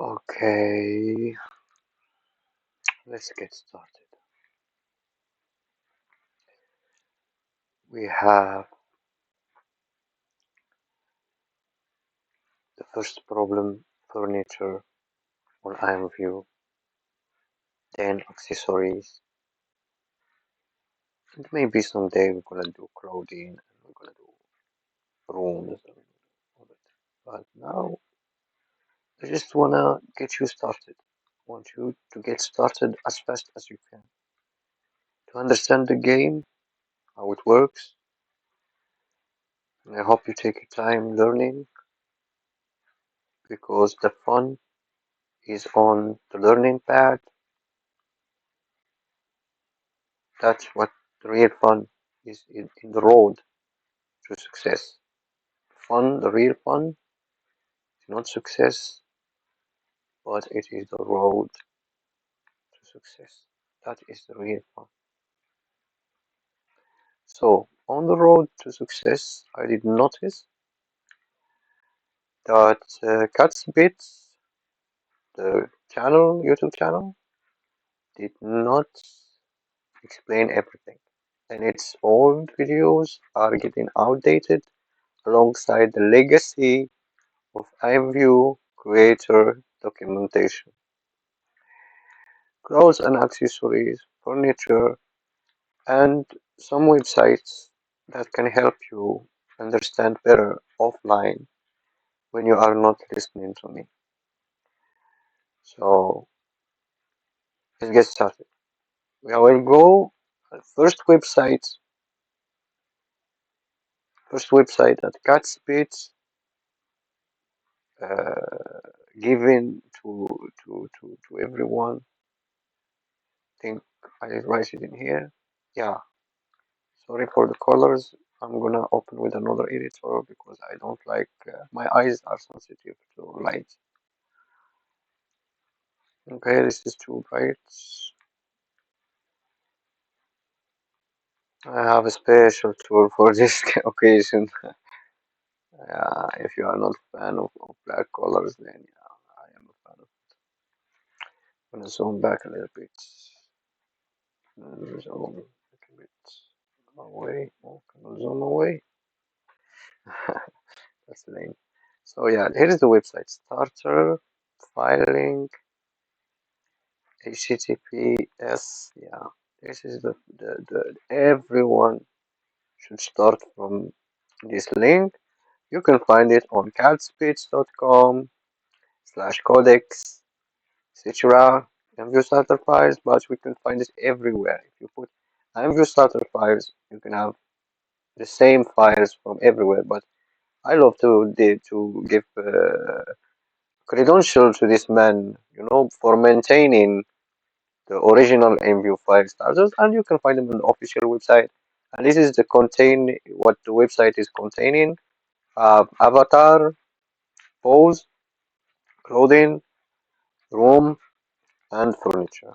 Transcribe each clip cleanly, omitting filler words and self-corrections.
Okay, let's get started. We have the first problem, furniture on IMView, then accessories, and maybe someday we're gonna do clothing and we're gonna do rooms and all that. But now I just wanna get you started. I want you to get started as fast as you can to understand the game, how it works, and I hope you take your time learning because the fun is on the learning pad. That's what the real fun is in the road to success. Fun, the real fun, is not success, but it is the road to success. That is the real fun. So, on the road to success, I did notice that Cat's Bits, the channel, YouTube channel, did not explain everything. And its old videos are getting outdated alongside the legacy of iView creator documentation, clothes and accessories, furniture, and some websites that can help you understand better offline when you are not listening to me. So let's get started. We will go first website that Catspace given to everyone. I think I write it in here. Yeah, sorry for the colors. I'm gonna open with another editor because I don't like my eyes are sensitive to light. Okay, this is too bright. I have a special tool for this occasion. If you are not a fan of black colors, then yeah, I am a fan of. I'm gonna zoom back a little bit. Zoom back a bit away. Oh, can I zoom away? That's lame. So yeah, here is the website starter filing HTTPS. Yeah, this is the everyone should start from this link. You can find it on catspeech.com/codex, etc. MView starter files, but we can find it everywhere. If you put MView starter files, you can have the same files from everywhere. But I love to give credential to this man, for maintaining the original MView file starters, and you can find them on the official website. And this is what the website is containing: avatar, pose, clothing, room, and furniture.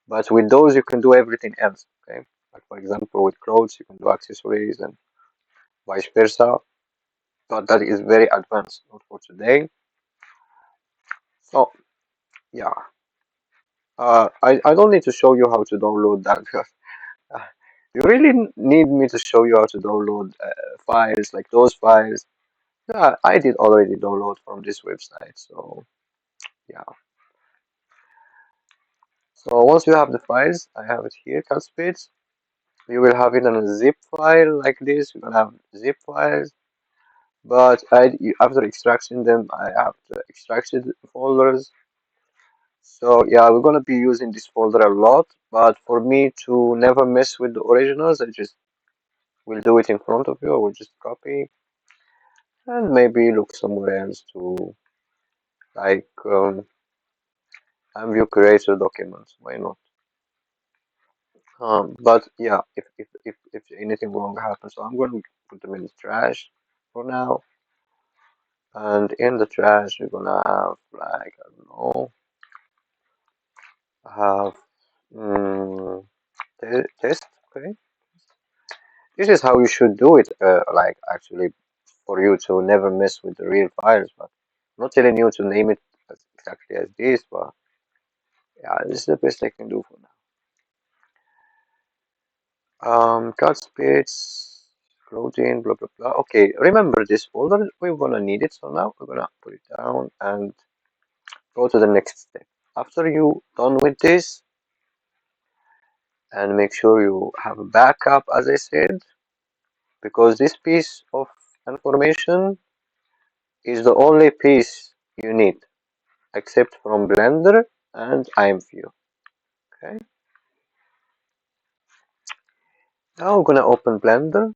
But with those, you can do everything else. Okay, like for example, with clothes, you can do accessories and vice versa. But that is very advanced, not for today. So yeah, I don't need to show you how to download that. You really need me to show you how to download files like those files. Yeah, I did already download from this website. So yeah. So once you have the files, I have it here, Calspace. You will have it in a zip file like this. You can have zip files, but after extracting them, I have the extracted folders. So yeah, we're gonna be using this folder a lot. But for me to never mess with the originals, I just will do it in front of you. I will just copy and maybe look somewhere else to like view creator documents. Why not? But yeah, if anything wrong happens, so I'm going to put them in the trash for now. And in the trash, you're gonna have like I don't know, have test. Okay, this is how you should do it. Like actually, for you to never mess with the real files, but I'm not telling you to name it exactly as this, but yeah, this is the best I can do for now. Cut speeds, clothing, blah blah blah. Okay, remember this folder. We're gonna need it, so now we're gonna put it down and go to the next step. After you done with this, and make sure you have a backup, as I said, because this piece of information is the only piece you need, except from Blender and IMView. Okay, now we're gonna open Blender.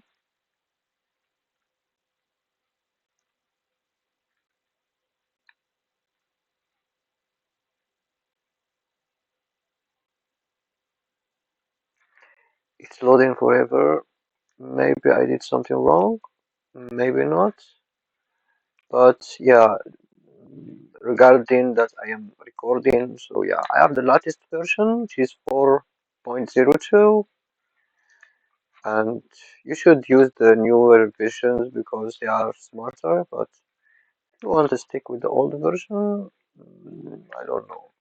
It's loading forever. Maybe I did something wrong, maybe not. But yeah, regarding that I am recording, so yeah, I have the latest version, which is 4.02, and you should use the newer versions because they are smarter. But if you want to stick with the old version, I don't know.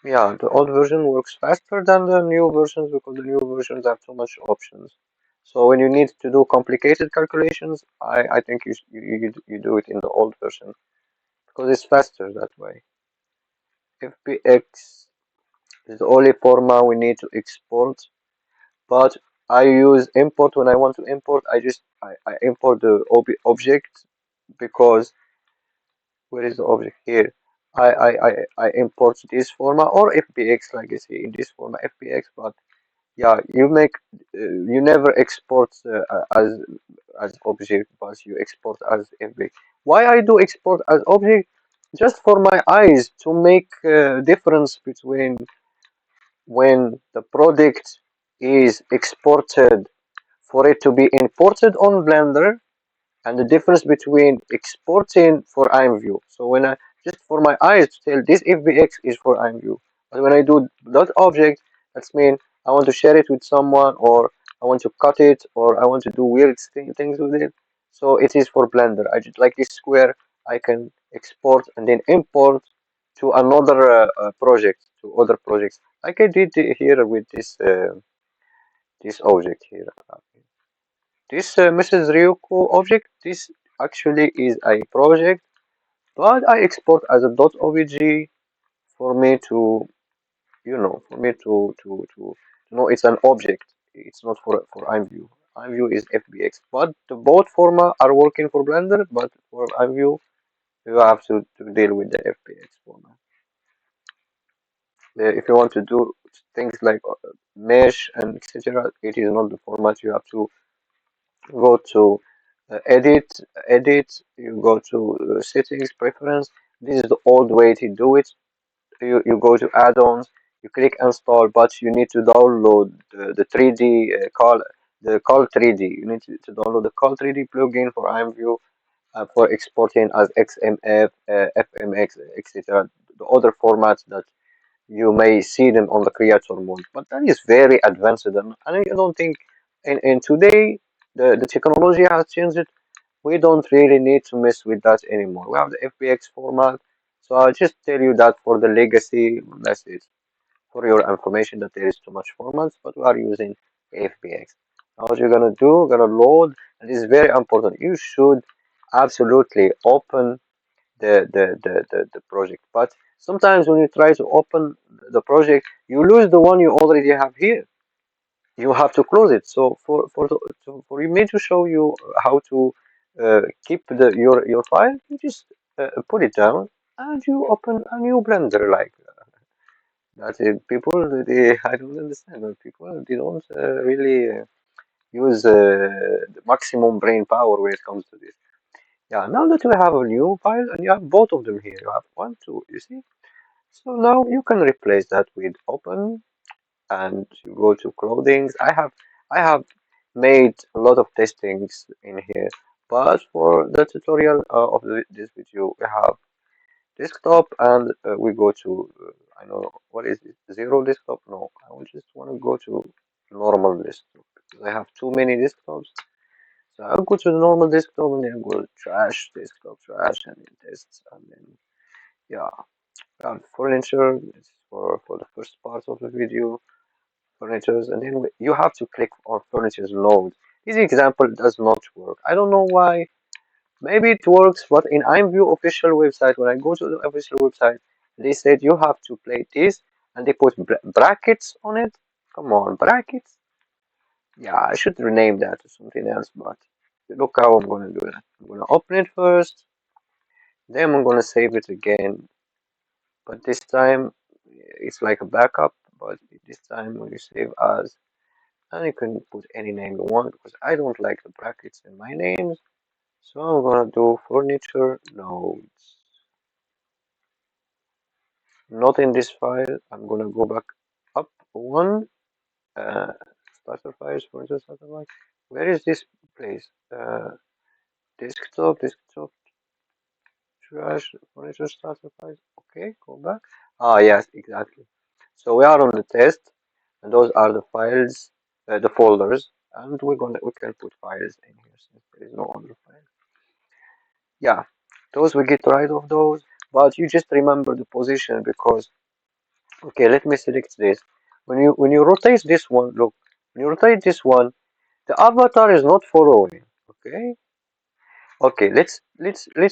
Yeah, the old version works faster than the new versions because the new versions have too much options. So when you need to do complicated calculations, I think you do it in the old version because it's faster that way. FBX is the only format we need to export, but I use import when I want to import. I import the object because where is the object here? I import this format or FBX like I say in this format FBX, but yeah, you never export as object, but you export as FBX. Why I do export as object? Just for my eyes to make difference between when the product is exported for it to be imported on Blender and the difference between exporting for IMView. So when I just for my eyes to tell this FBX is for IMView, but when I do dot object, that's mean I want to share it with someone or I want to cut it or I want to do weird things with it. So it is for Blender. I just like this square. I can export and then import to another project, to other projects, like I did here with this object here. This Mrs. Ryuko object, this actually is a project, but I export as a .ovg for me to, for me to know it's an object. It's not for IMView. IMView is FBX, but the both format are working for Blender, but for IMView you have to deal with the FBX format. If you want to do things like mesh and etc., it is not the format. You have to go to edit, you go to settings, preference. This is the old way to do it. You go to add-ons, you click install, but you need to download the 3D the call 3D. You need to download the call 3D plugin for IMView for exporting as XMF, FMX, etc. The other formats that you may see them on the creator mode, but that is very advanced, and I don't think in today the technology has changed. We don't really need to mess with that anymore. We have the FBX format, so I'll just tell you that for the legacy, that's it. For your information, that there is too much formats, but we are using FBX. Now what you're gonna do, you're gonna load, and this is very important. You should absolutely open the project. But sometimes when you try to open the project, you lose the one you already have here. You have to close it. So for me to show you how to keep your file, you just put it down and you open a new Blender. Like that's it. People, they I don't understand. But people, they don't really use the maximum brain power when it comes to this. Yeah, now that we have a new file and you have both of them here, you have one, two, you see? So now you can replace that with open and you go to clothings. I have made a lot of testings in here, but for the tutorial of this video, we have desktop and we go to, I know, what is it? Zero desktop? No, I will just want to go to normal desktop because I have too many desktops. So I'll go to the normal desktop and then go to trash desktop, trash and then tests and then Yeah, furniture is for the first part of the video. Furnitures, and then you have to click on furnitures node. This example does not work. I don't know why. Maybe it works, but in IMView official website, when I go to the official website, they said you have to play this, and they put brackets on it. Come on, brackets. Yeah, I should rename that to something else, but look how I'm gonna do it. I'm gonna open it first, then I'm gonna save it again. But this time it's like a backup, but this time when you save as, and you can put any name you want because I don't like the brackets in my names. So I'm gonna do furniture nodes. Not in this file. I'm gonna go back up one. Uh, Starter files, furniture starter file. Where is this place? Desktop, trash, furniture starter files. Okay, go back. Ah, yes, exactly. So we are on the test, and those are the files, the folders, and we can put files in here since there is no other file. Yeah, those we get rid of those, but you just remember the position because okay, let me select this. When you rotate this one, look, when you rotate this one, the avatar is not following. Okay, okay, let's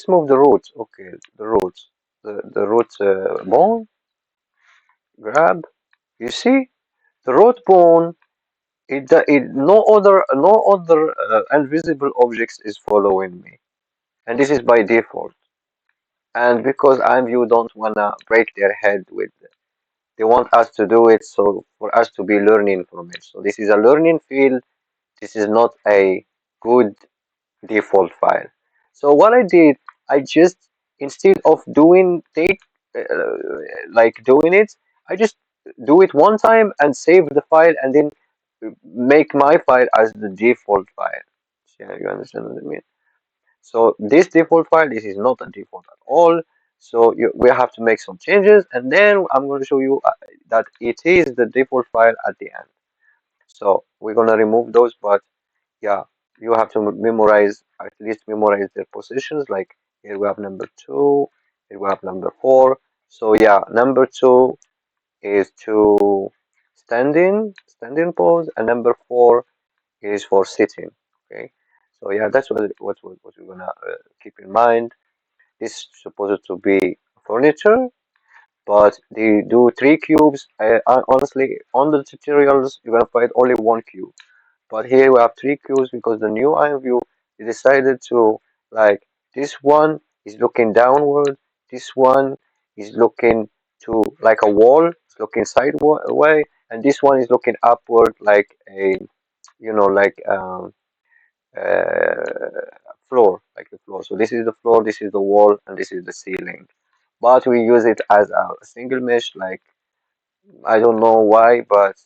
move the roots. Okay, the roots, the root bone grab. You see the root bone. It no other invisible objects is following me, and this is by default. And because IMView don't wanna break their head with, they want us to do it so for us to be learning from it. So this is a learning field. This is not a good default file. So what I did, I just instead of doing take like doing it, I just do it one time and save the file and then make my file as the default file. Yeah, you understand what I mean? So this default file, this is not a default at all. So we have to make some changes, and then I'm going to show you that it is the default file at the end. So we're going to remove those, but yeah, you have to memorize, at least memorize their positions. Like here we have number 2, here we have number 4. So yeah, number 2 is to standing pose, and number 4 is for sitting. Okay, so yeah, that's what we're gonna keep in mind. This is supposed to be furniture, but they do 3 cubes. Honestly, on the tutorials, you're gonna find only 1 cube. But here we have 3 cubes because the new iron view they decided to like this one is looking downward, this one is looking to like a wall, it's looking sideways, and this one is looking upward like a like uh, floor, like the floor. So this is the floor, this is the wall, and this is the ceiling. But we use it as a single mesh. Like I don't know why, but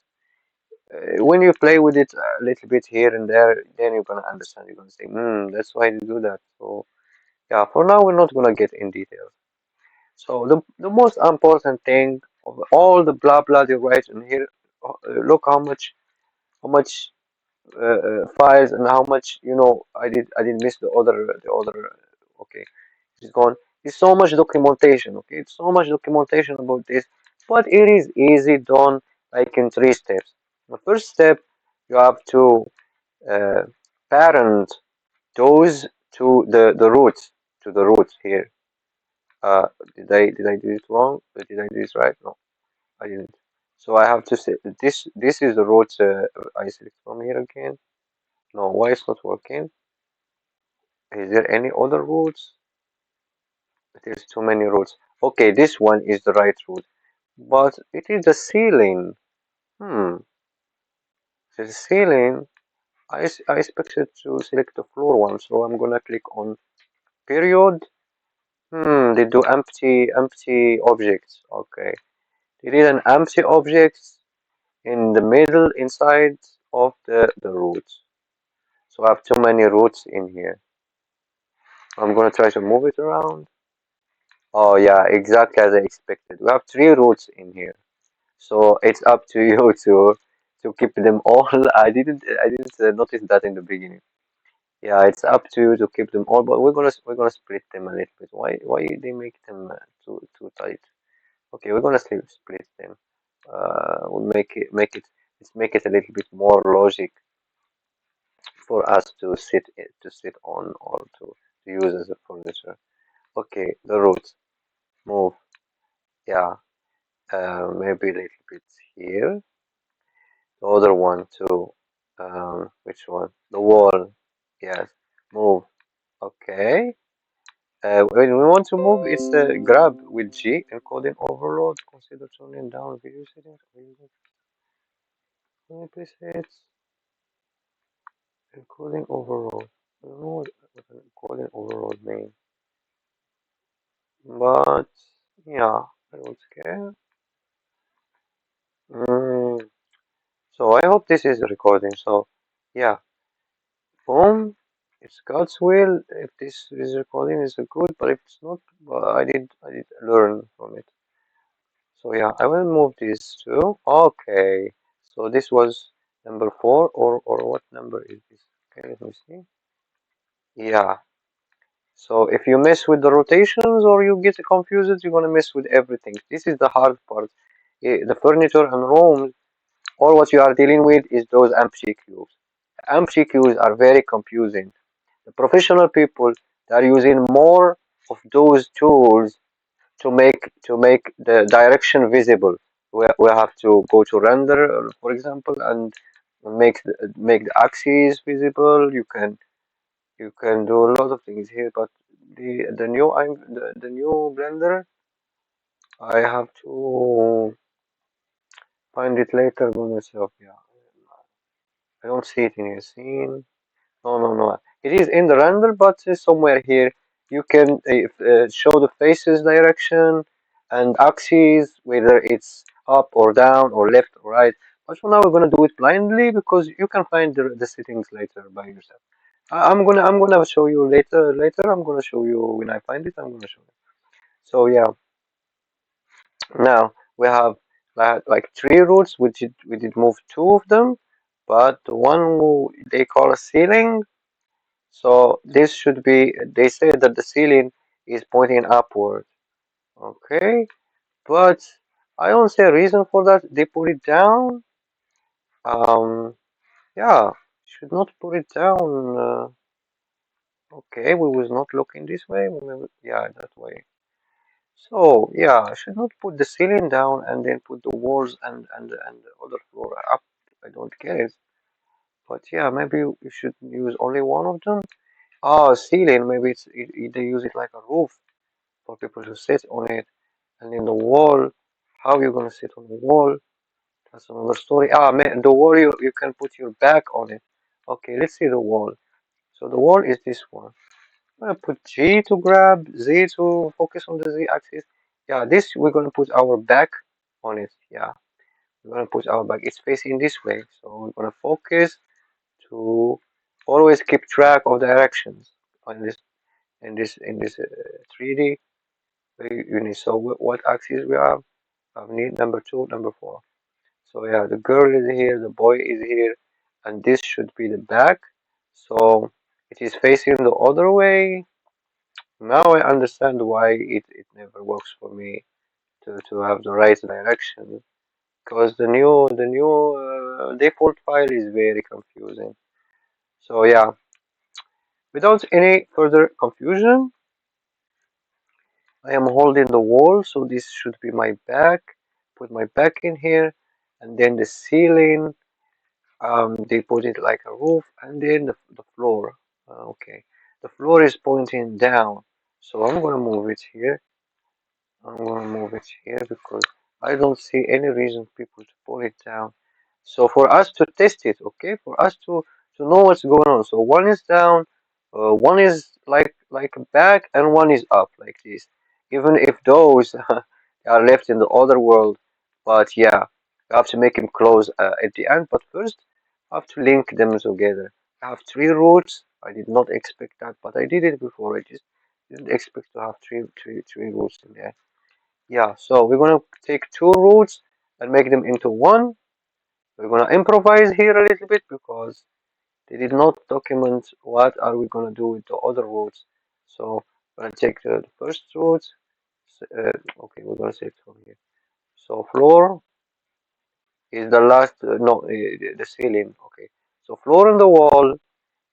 when you play with it a little bit here and there, then you're gonna understand. You're gonna say, that's why you do that. So yeah, for now we're not gonna get in detail. So the most important thing of all the blah blah they write in here, look how much files and how much I did miss the other okay, it's gone. It's so much documentation. Okay, it's so much documentation about this, but it is easy done like in 3 steps. The first step, you have to uh, parent those to the roots here. uh did I do it wrong? Did I do it right? No, I didn't. So I have to say this is the root. I select from here again. No, why it's not working? Is there any other routes? There's too many routes. Okay, this one is the right route, but it is the ceiling. Hmm, the ceiling. I expected to select the floor one, so I'm gonna click on period. They do empty objects. Okay, it is an empty object in the middle inside of the routes. So I have too many routes in here. I'm gonna try to move it around. Oh yeah, exactly as I expected. We have 3 routes in here, so it's up to you to keep them all. I didn't notice that in the beginning. Yeah, it's up to you to keep them all, but we're gonna split them a little bit. Why they make them too tight? Okay, we're gonna split them. We'll make it a little bit more logic for us to sit on or to use as a furniture. Okay, the roots move. Yeah, maybe a little bit here. The other one too. Which one? The wall. Yes, move. Okay. When we want to move, it's grab with G encoding overload. Consider turning down video settings. Presets encoding overload. I don't know what an encoding overload means, but yeah, I don't care. Mm, so I hope this is recording. So yeah, boom. It's God's will. If this is recording, is good. But if it's not, well, I did learn from it. So yeah, I will move these two. Okay. So this was number four, or what number is this? Okay, let me see. Yeah. So if you mess with the rotations or you get confused, you're gonna mess with everything. This is the hard part. The furniture and rooms, all what you are dealing with is those MCQs. MCQs are very confusing. The professional people they are using more of those tools to make the direction visible. We have to go to render, for example, and make the axes visible. You can do a lot of things here, but the new Blender, I have to find it later by myself. Yeah, I don't see it in your scene. No, no, no. It is in the render, but somewhere here you can show the faces direction and axes, whether it's up or down or left or right. But for now, we're gonna do it blindly because you can find the settings later by yourself. I'm gonna show you later. Later, I'm gonna show you when I find it. I'm gonna show you. So yeah, now we have like three routes. We did move two of them, but the one they call a ceiling. So this should be, they say that the ceiling is pointing upward. Okay, but I don't see a reason for that. They put it down. Um, yeah, should not put it down. Okay, we was not looking this way. Yeah, that way. So yeah, I should not put the ceiling down and then put the walls and the other floor up. I don't get it. But yeah, maybe you should use only one of them. Ah, ceiling. Maybe they use it like a roof for people to sit on it. And in the wall, how you gonna sit on the wall? That's another story. Ah, man, the wall you can put your back on it. Okay, let's see the wall. So the wall is this one. I'm gonna put G to grab, Z to focus on the Z axis. Yeah, this we're gonna put our back on it. Yeah, we're gonna put our back. It's facing this way, so we're gonna focus to always keep track of directions on this in this 3D unit. So what axis we have? I need number two, number four. So yeah, the girl is here, the boy is here, and this should be the back. So it is facing the other way. Now I understand why it never works for me to have the right direction because the new default file is very confusing. So yeah, without any further confusion, I am holding the wall, so this should be my back. Put my back in here, and then the ceiling. They put it like a roof, and then the floor. Okay, the floor is pointing down, so I'm gonna move it here. I'm gonna move it here because I don't see any reason people to pull it down. So for us to test it, okay, for us to know what's going on. So one is down, one is like back, and one is up like this. Even if those are left in the other world, but yeah, you have to make them close at the end. But first, I have to link them together. I have three routes. I did not expect that, but I did it before. I just didn't expect to have three routes in there. Yeah, so we're gonna take two routes and make them into one. We're gonna improvise here a little bit because They did not document what are we gonna do with the other routes. So we're gonna take the first route. Okay, we're gonna select from here. So floor is the last, no, the ceiling. Okay, so floor and the wall.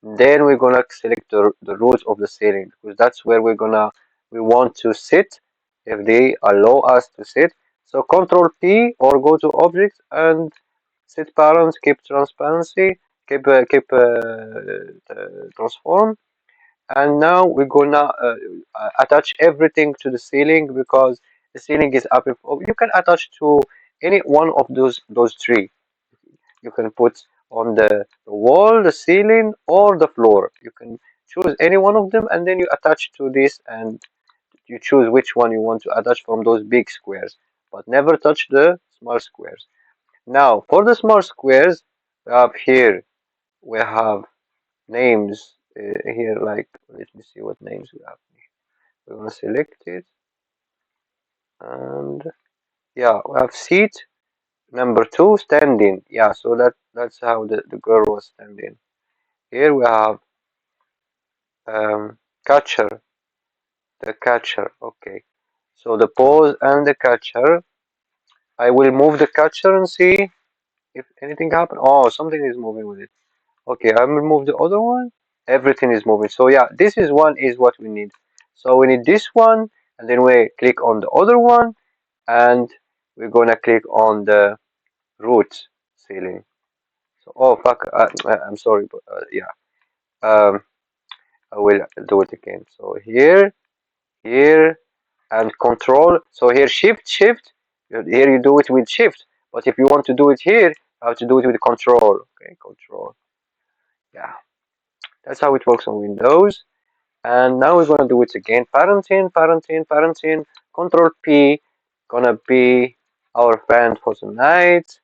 Then we're gonna select the root of the ceiling because that's where we want to sit if they allow us to sit. So Control P or go to objects and set parents, keep transparency, keep transform. And now we're gonna attach everything to the ceiling because the ceiling is up. You can attach to any one of those three. You can put on the wall, the ceiling, or the floor. You can choose any one of them and then you attach to this and you choose which one you want to attach from those big squares. But never touch the small squares. Now, for the small squares, we have here, we have names here, like, let me see what names we have. We're gonna select it and yeah, we have seat. Number two, standing. Yeah, so that's how the girl was standing. Here we have catcher, the catcher. Okay, so the pose and the catcher. I will move the catcher and see if anything happened. Oh, something is moving with it. Okay, I will move the other one. Everything is moving. So yeah, this is one is what we need. So we need this one, and then we click on the other one, and we're gonna click on the root ceiling. So oh fuck, I'm sorry, but yeah. Um, I will do it again. So here, and control. So here, shift. Here you do it with shift. But if you want to do it here, you have to do it with control. Okay, control. Yeah, that's how it works on Windows. And now we're gonna do it again. Parenting. Control P, gonna be our friend for tonight.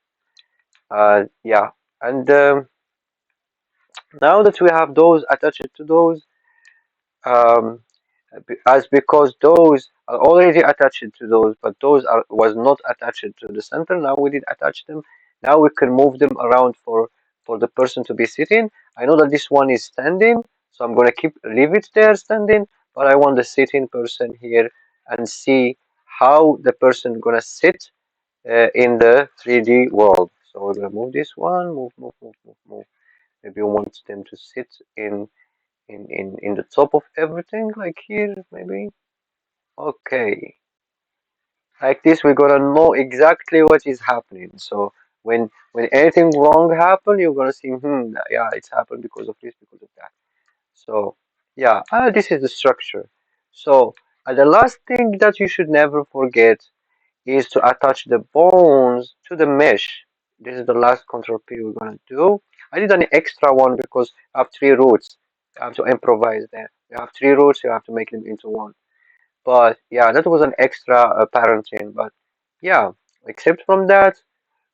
Yeah, and now that we have those attached to those, um, as because those are already attached to those, but those are was not attached to the center. Now we did attach them. Now we can move them around for the person to be sitting. I know that this one is standing, so I'm gonna leave it there standing, but I want the sitting person here and see how the person gonna sit in the 3D world. So we're gonna move this one, move. Maybe we want them to sit in the top of everything, like here, maybe. Okay, like this, we're gonna know exactly what is happening. So when anything wrong happen, you're gonna see, yeah, it's happened because of this, because of that. So yeah, this is the structure. So the last thing that you should never forget is to attach the bones to the mesh. This is the last control P we're gonna do. I did an extra one because I have three roots. I have to improvise there. You have three roots, you have to make them into one. But yeah, that was an extra parenting. But yeah, except from that,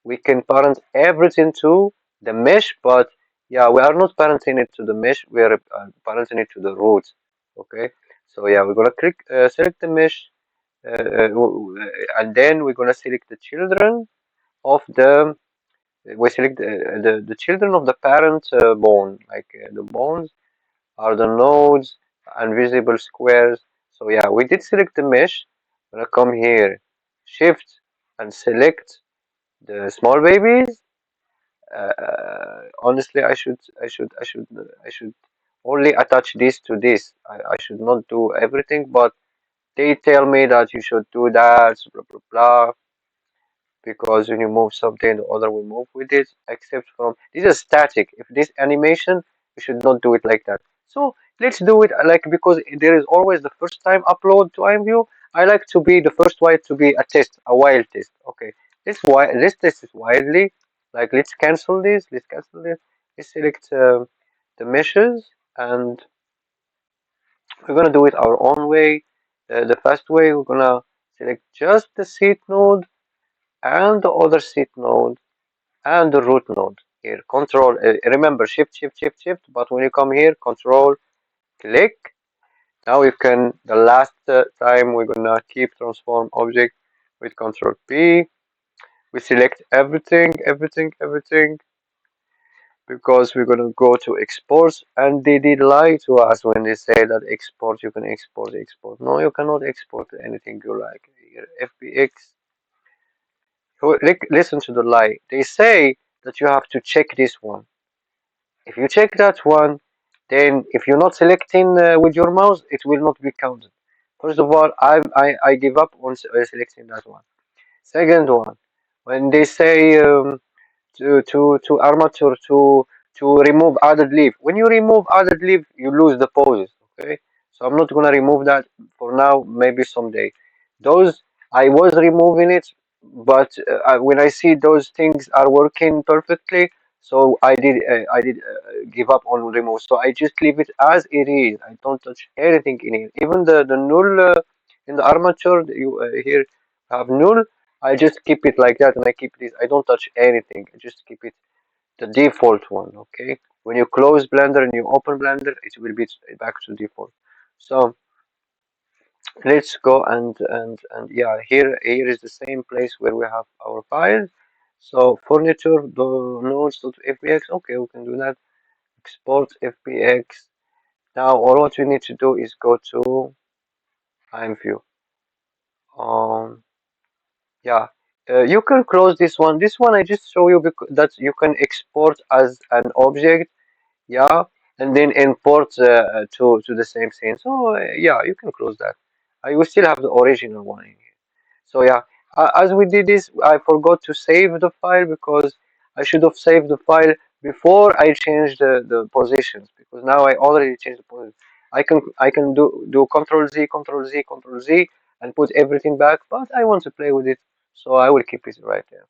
we can parent everything to the mesh. But yeah, we are not parenting it to the mesh. We are parenting it to the roots. Okay. So yeah, we're gonna select the mesh, and then we're gonna select the children of the. We select the children of the parent bone, like the bones are the nodes and visible squares. So yeah, we did select the mesh. I'm gonna come here, shift and select the small babies. Honestly, I should only attach this to this. I should not do everything, but they tell me that you should do that, blah blah blah, because when you move something, the other will move with it, except from this is static. If this animation, you should not do it like that. So let's do it like, because there is always the first time upload to IMView. I like to be the first one to be a test, a wild test. Okay, let's test it wildly. Like let's cancel this. Let's cancel this. Let's select the meshes, and we're gonna do it our own way. The fast way, we're gonna select just the seed node and the other seed node and the root node here. Control, remember, shift, but when you come here, control, click. Now you can, the last time we're gonna keep transform object with control P. We select everything, because we're gonna go to exports, and they did lie to us when they say that export, you can export. No, you cannot export anything you like here. FBX. Listen to the lie. They say that you have to check this one. If you check that one, then if you're not selecting with your mouse, it will not be counted. First of all, I give up on selecting that one. Second one, when they say to armature to remove added leaf. When you remove added leaf, you lose the poses. Okay, so I'm not gonna remove that for now. Maybe someday. Those I was removing it, but when I see those things are working perfectly, so I did give up on remove. So I just leave it as it is. I don't touch anything in it. Even the null in the armature you here have null. I just keep it like that, and I keep this. I don't touch anything. I just keep it the default one. Okay. When you close Blender and you open Blender, it will be back to default. So let's go and yeah, here is the same place where we have our files. So furniture the nodes.fbx. Okay, we can do that. Export fbx. Now all what we need to do is go to I'm view. Um Yeah, you can close this one. This one I just show you because that you can export as an object, yeah, and then import to the same scene. So yeah, you can close that. I will still have the original one in here. So yeah, as we did this, I forgot to save the file because I should have saved the file before I changed the positions because now I already changed the position. I can do Control Z and put everything back, but I want to play with it, so I will keep it right there.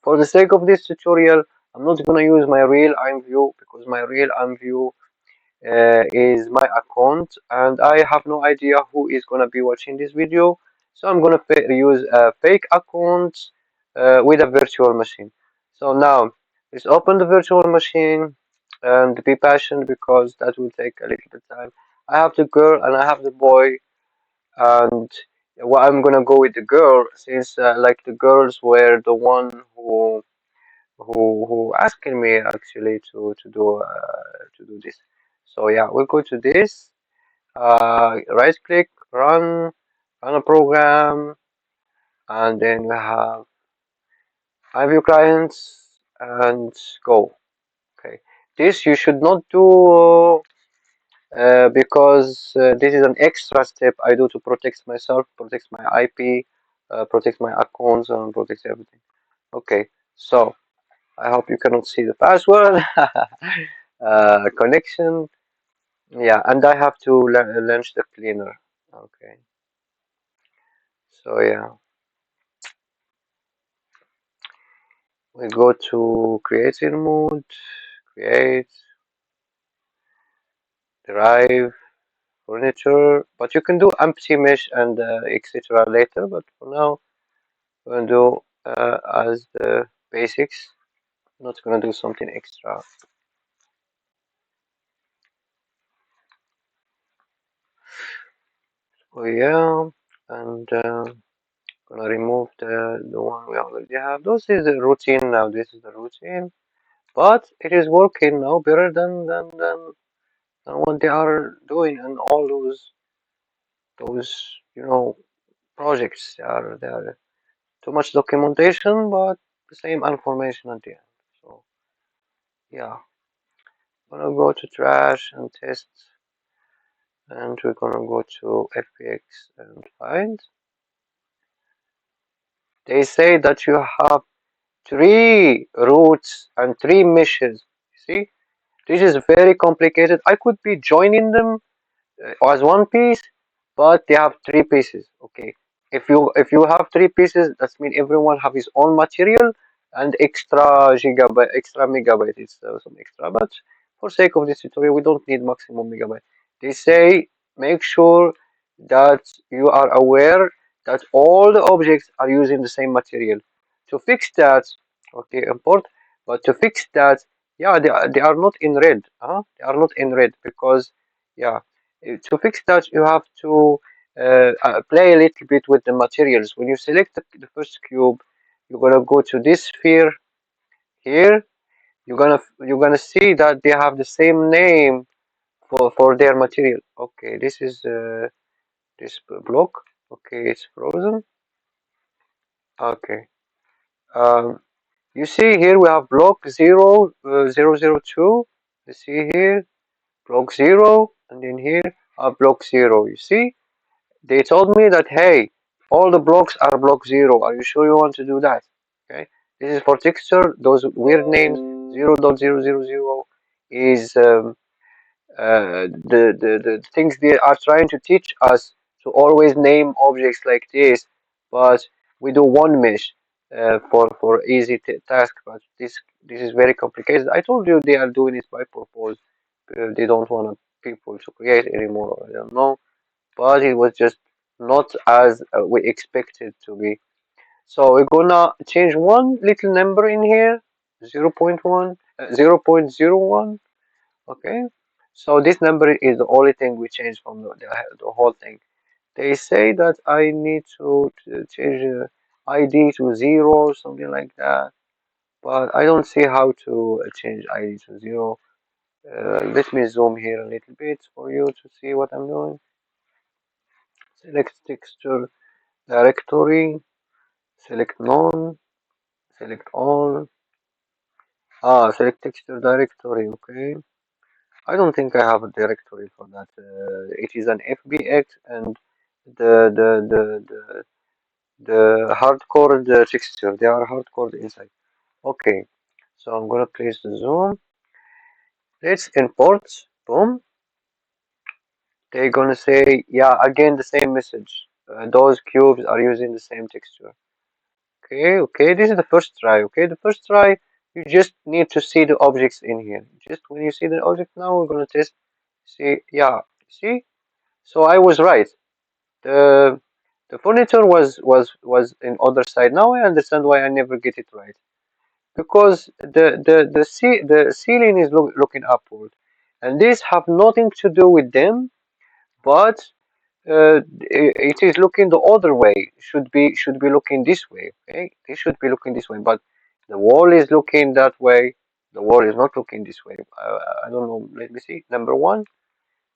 For the sake of this tutorial, I'm not gonna use my real I'm view because my real I'm view is my account and I have no idea who is gonna be watching this video, so I'm gonna use a fake account with a virtual machine. So now let's open the virtual machine and be patient because that will take a little bit time. I have the girl and I have the boy, and well, I'm gonna go with the girl since like the girls were the one who asking me actually to do this. So yeah, we'll go to this. Right click, run a program, and then we have iView clients and go. Okay, this you should not do because this is an extra step I do to protect myself, protect my IP, protect my accounts, and protect everything. Okay, so I hope you cannot see the password. Connection. Yeah, and I have to launch the cleaner. Okay, so yeah, we go to creating mode, create, derive, furniture, but you can do empty mesh and etc. later, but for now, we're gonna do as the basics. Not gonna do something extra. Oh yeah, and gonna remove the one we already have. This is the routine now. This is the routine, but it is working now better than what they are doing and all those projects. They are too much documentation, but the same information at the end. So yeah, gonna go to trash and test, and we're gonna go to FPX and find. They say that you have three routes and three meshes. See, this is very complicated. I could be joining them as one piece, but they have three pieces. Okay, if you have three pieces, that means everyone have his own material and extra megabyte is some extra. But for sake of this tutorial, we don't need maximum megabyte. They say make sure that you are aware that all the objects are using the same material. To fix that, okay, import. But to fix that, yeah, they are not in red. Huh? They are not in red because yeah. To fix that, you have to play a little bit with the materials. When you select the first cube, you're gonna go to this sphere here. you're gonna see that they have the same name for their material. Okay, this is this block. Okay, it's frozen. Okay. Um, you see here we have block 0, 002. You see here block 0, and then here block 0. You see, they told me that hey, all the blocks are block 0. Are you sure you want to do that? Okay. This is for texture. Those weird names 0.000 is the things they are trying to teach us to always name objects like this, but we do one mesh for easy task. But this is very complicated. I told you they are doing it by purpose. They don't want people to create anymore. I don't know, but it was just not as we expected to be. So we're gonna change one little number in here, 0 0.1, 0.01. Okay, so this number is the only thing we change from the whole thing. They say that I need to change ID to 0 or something like that, but I don't see how to change ID to 0. Let me zoom here a little bit for you to see what I'm doing. Select texture directory, select none, select all. Select texture directory, okay. I don't think I have a directory for that. It is an FBX and the the hardcore texture. They are hardcore inside. Okay, so I'm gonna place the zoom. Let's import. Boom. They're gonna say, yeah, again the same message. Those cubes are using the same texture. Okay, okay. This is the first try. Okay, the first try. You just need to see the objects in here. Just when you see the object now, we're gonna test. See, yeah. See. So I was right. The the furniture was in other side. Now I understand why I never get it right. Because the ceiling is looking upward, and this have nothing to do with them, but it is looking the other way. Should be looking this way. Okay, they should be looking this way, but the wall is looking that way. The wall is not looking this way. I don't know. Let me see. Number one.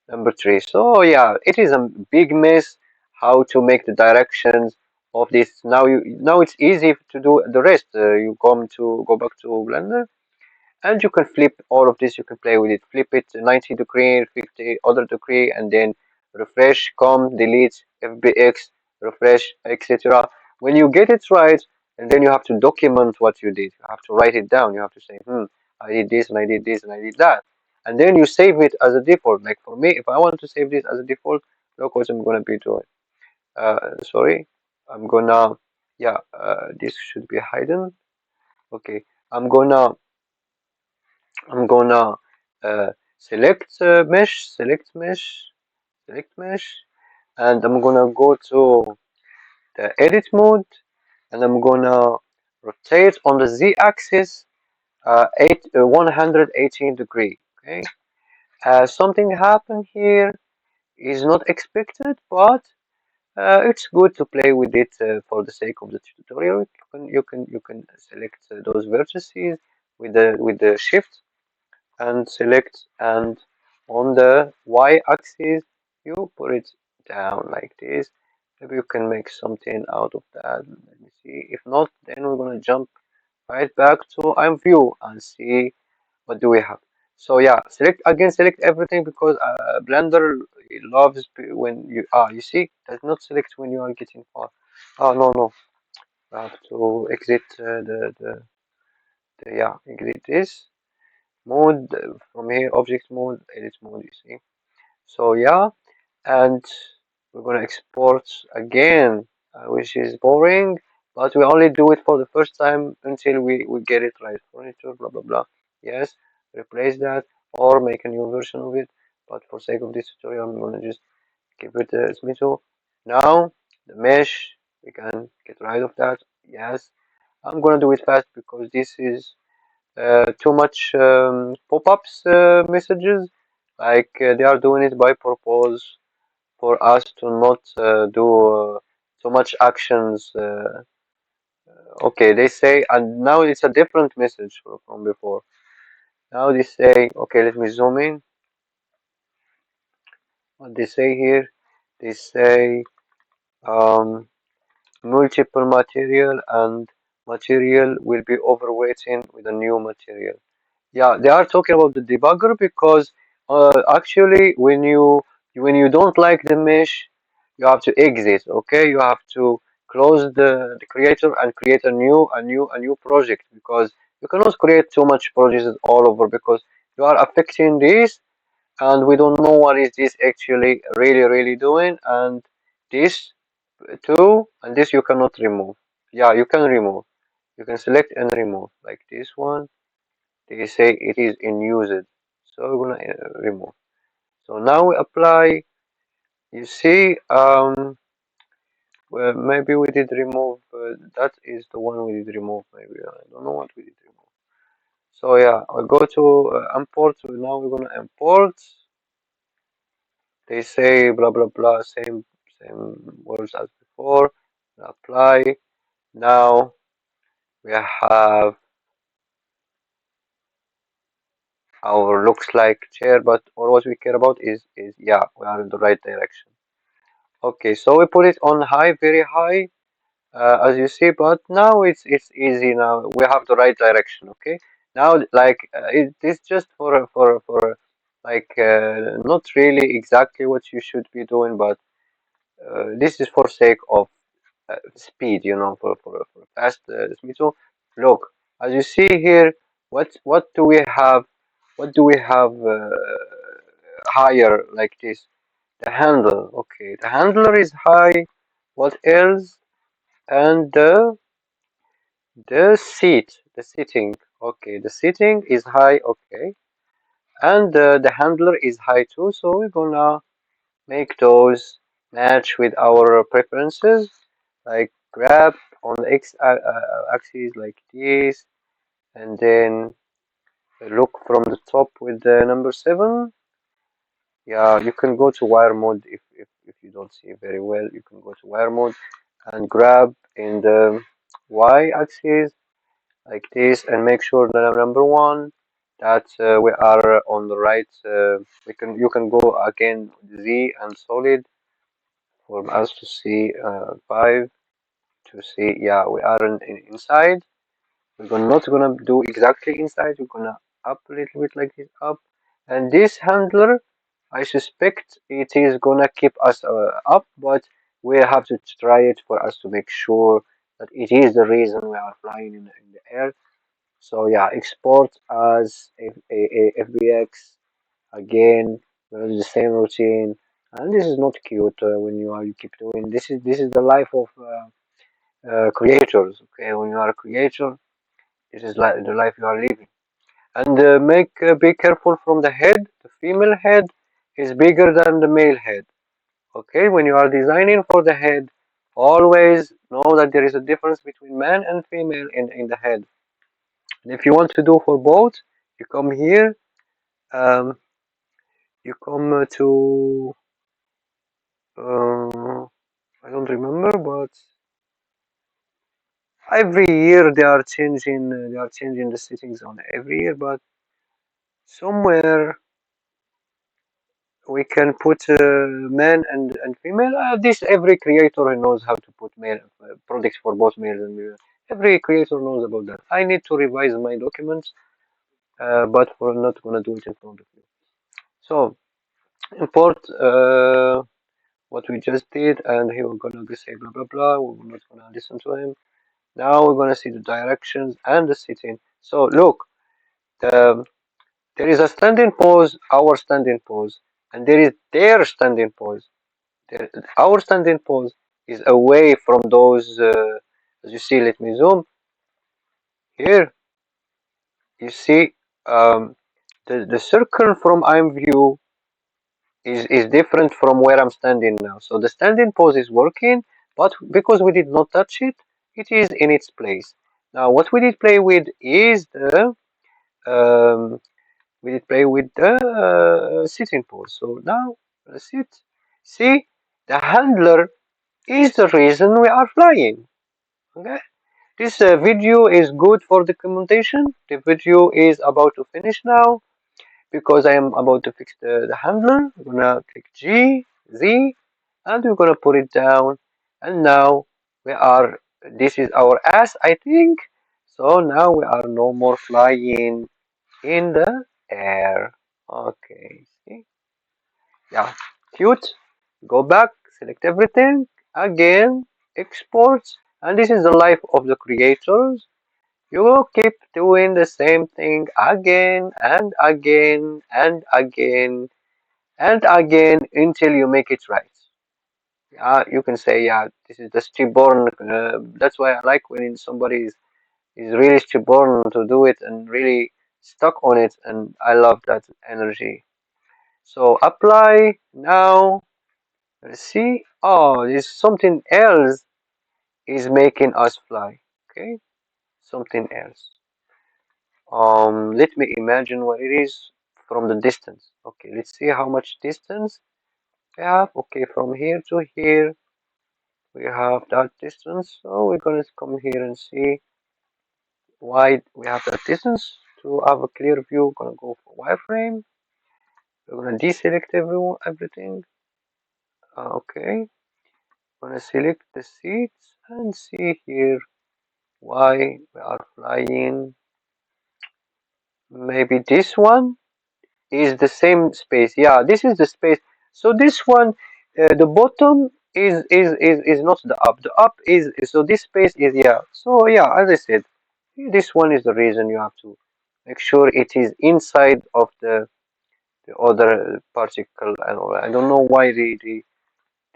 Number three. So yeah, it is a big mess how to make the directions of this. Now it's easy to do the rest. You go back to Blender and you can flip all of this. You can play with it. Flip it 90 degree, 50 other degree, and then refresh, come, delete, FBX, refresh, etc. When you get it right, and then you have to document what you did. You have to write it down. You have to say, I did this and I did this and I did that. And then you save it as a default. Like for me, if I want to save this as a default, look what I'm gonna be doing. Sorry, I'm gonna, yeah, this should be hidden. Okay, I'm gonna I'm gonna select select mesh, and I'm gonna go to the edit mode, and I'm gonna rotate on the z-axis 118 degree. Okay, something happened here is not expected, but it's good to play with it for the sake of the tutorial. You can select those vertices with the shift and select, and on the y-axis you put it down like this. Maybe you can make something out of that. Let me see. If not, then we're gonna jump right back to I'm view and see what do we have. So yeah, select everything, because Blender loves when you see, does not select when you are getting far. Oh no, I have to exit the yeah, exit this mode from here, object mode, edit mode, you see. So yeah, and we're gonna export again, which is boring, but we only do it for the first time until we get it right. Furniture, blah blah blah. Yes, replace that or make a new version of it. But for sake of this tutorial, I'm gonna just keep it as Smitho. Now the mesh, we can get rid of that. Yes, I'm gonna do it fast because this is too much pop-ups messages, like they are doing it by purpose for us to not do too much actions. Okay, they say, and now it's a different message from before. Now they say, okay, let me zoom in. What they say here, they say um, multiple material and material will be overweighting with a new material. Yeah, they are talking about the debugger because actually when you don't like the mesh, you have to exit. Okay, you have to close the creator and create a new project because you cannot create too much projects all over because you are affecting this and we don't know what is this actually really doing and this too and this you cannot remove. Yeah, you can remove. You can select and remove like this one they say it is in used so we're gonna remove so now we apply you see well, maybe we did remove that is the one we did remove maybe I don't know what we did remove so yeah I go to import so now we're gonna import they say blah blah blah same words as before apply now we have our looks like chair but all what we care about is yeah we are in the right direction. Okay, so we put it on high, very high, as you see, but now it's easy now. We have the right direction, okay? Now, like it's just for like not really exactly what you should be doing, but this is for sake of speed, for fast speed. So look, as you see here, what do we have? What do we have higher like this? The handle, okay. The handler is high. What else? And the seat, the seating. Okay, the seating is high. Okay, and the handler is high too. So we're gonna make those match with our preferences. Like grab on the axis like this, and then look from the top with the number 7. Yeah, you can go to wire mode if you don't see very well. You can go to wire mode and grab in the Y axis like this and make sure that number 1 that we are on the right. You can go again Z and solid for us to see 5 to see. Yeah, we are inside. Not gonna do exactly inside. We're gonna up a little bit like this up, and this handler, I suspect it is gonna keep us up, but we have to try it for us to make sure that it is the reason we are flying in the air. So yeah, export as FBX again. We're gonna do the same routine, and this is not cute when you keep doing. This is the life of creators. Okay, when you are a creator. This is like the life you are living. And make be careful from the head. The female head is bigger than the male head. Okay, when you are designing for the head, always know that there is a difference between man and female in the head. And if you want to do for both, you come here. Um, you come to I don't remember, but every year they are changing the settings on every year, but somewhere we can put man and female. This every creator knows how to put male products for both male and female. Every creator knows about that. I need to revise my documents, but we're not gonna do it in front of you. So import what we just did, and here we're gonna say blah blah blah. We're not gonna listen to him. Now we're gonna see the directions and the setting. So look, the, there is a standing pose, our standing pose, and there is their standing pose. Our standing pose is away from those, as you see, let me zoom here. You see, the circle from I'm view is different from where I'm standing now. So the standing pose is working, but because we did not touch it, it is in its place. Now, what we did play with is um, the sitting pose. So now, sit. See, the handler is the reason we are flying. Okay. This video is good for documentation. The video is about to finish now because I am about to fix the handler. We're gonna click G, Z, and we're gonna put it down. And now we are, this is our ass, I think. So now we are no more flying in the air. Okay, see? Yeah, cute. Go back, select everything, again, export. And this is the life of the creators. You will keep doing the same thing again and again and again and again until you make it right. You can say, yeah, this is the stubborn. That's why I like when somebody is really stubborn to do it and really stuck on it, and I love that energy. So apply now. Let's see. Oh, there's something else is making us fly. Okay, something else. Let me imagine what it is from the distance. Okay, let's see how much distance we have. Okay, from here to here, we have that distance. So we're gonna come here and see why we have that distance. To have a clear view, we're gonna go for wireframe. We're gonna deselect everything. Okay, we're gonna select the seats and see here why we are flying. Maybe this one is the same space. Yeah, this is the space. So this one, the bottom is not the up. The up is, so this space is, yeah. So yeah, as I said, this one is the reason you have to make sure it is inside of the other particle. And all. I don't know why they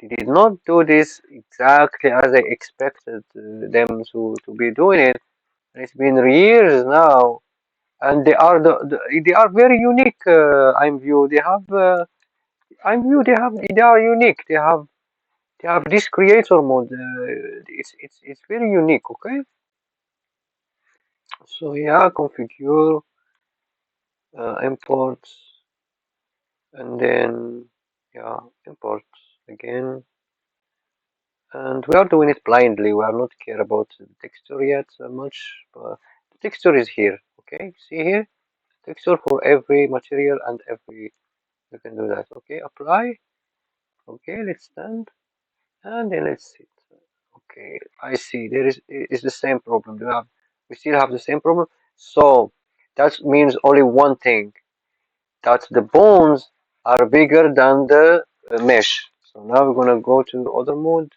did not do this exactly as I expected them to be doing it. And it's been years now, and they are they are very unique. I'm view. They have. I'm view. They are unique. They have this creator mode. It's very unique. Okay. So yeah, configure, import, and then yeah, import again. And we are doing it blindly. We are not care about the texture yet much, but the texture is here. Okay, see here, texture for every material and every. You can do that. Okay, apply. Okay, let's stand, and then let's sit. Okay, I see. There is the same problem. We still have the same problem. So that means only one thing, that the bones are bigger than the mesh. So now we're gonna go to the other mode.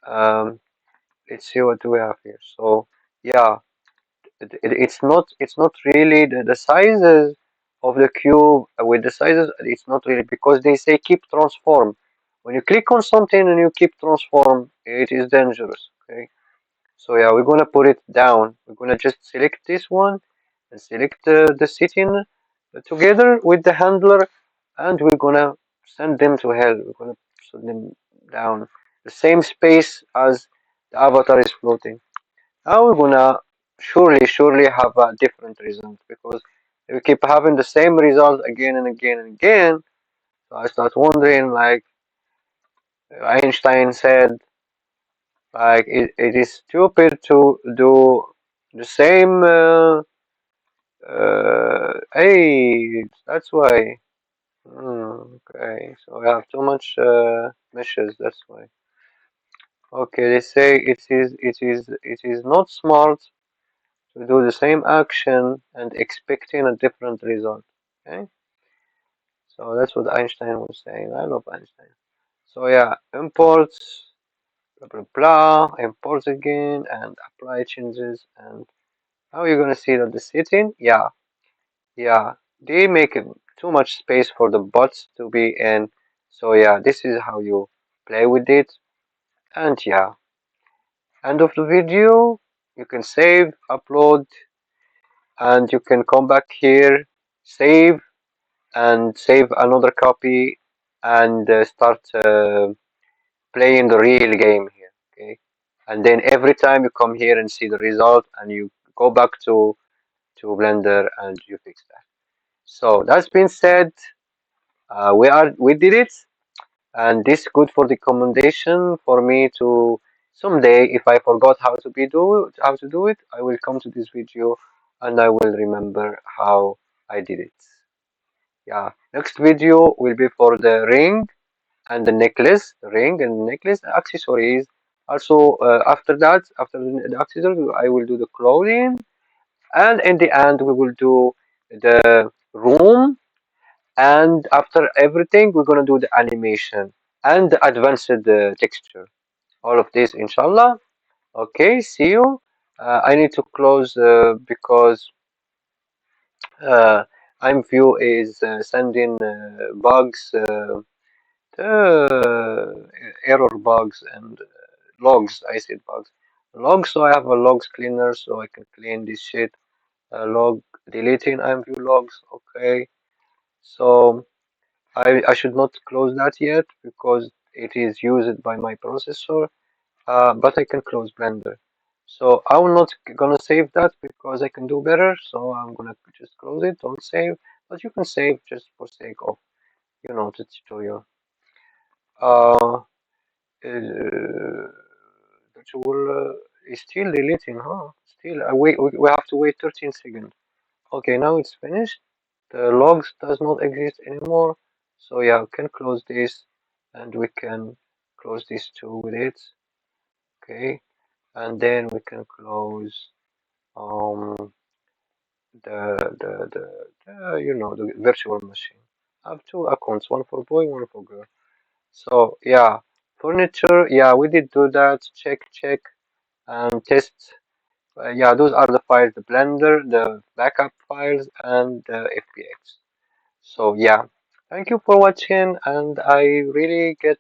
Um, let's see what do we have here. So yeah, it's not really the sizes of the cube with the sizes. It's not really, because they say keep transform. When you click on something and you keep transform, it is dangerous. Okay. So yeah, we're gonna put it down. We're gonna just select this one and select the sitting together with the handler, and we're gonna send them to hell. We're gonna send them down the same space as the avatar is floating. Now we're gonna surely have a different result, because if we keep having the same result again and again and again, so I start wondering, like Einstein said, like it is stupid to do the same. Hey, that's why. Okay, so we have too much meshes. That's why. Okay, they say it is not smart to do the same action and expecting a different result. Okay, so that's what Einstein was saying. I love Einstein. So yeah, imports, blah blah blah, imports again, and apply changes. And how are you gonna see that the setting? Yeah, yeah, they make too much space for the bots to be in. So yeah, this is how you play with it. And yeah, end of the video. You can save, upload, and you can come back here, save, and save another copy, and start playing the real game here. Okay, and then every time you come here and see the result, and you go back to Blender and you fix that. So that's been said. We did it, and this good for the commendation for me to Someday, if I forgot how to do it, I will come to this video and I will remember how I did it. Yeah, next video will be for the ring and the necklace, the ring and necklace accessories. Also, after that, after the accessories, I will do the clothing, and in the end, we will do the room. And after everything, we're gonna do the animation and the advanced texture. All of this, inshallah. Okay, see you. I need to close because uh, I'm view is sending bugs, error bugs and logs. I said bugs, logs. So I have a logs cleaner, so I can clean this shit. Log deleting I'm view logs. Okay, so I should not close that yet because it is used by my processor. But I can close Blender. So I'm not gonna save that because I can do better. So I'm gonna just close it, don't save. But you can save just for sake of, the tutorial. Uh, the tool is still deleting, huh? Still, we have to wait 13 seconds. Okay, now it's finished. The logs does not exist anymore. So yeah, we can close this and we can close this too with it. Okay, and then we can close um the virtual machine. I have two accounts, one for boy, one for girl. So yeah, furniture, yeah, we did do that. Check and test. Yeah, those are the files: the Blender, the backup files, and the FBX. So yeah, thank you for watching, and I really get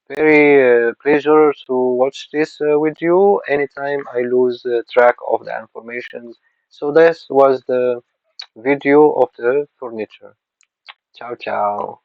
very pleasure to watch this with you. Anytime I lose track of the information. So this was the video of the furniture. Ciao, ciao.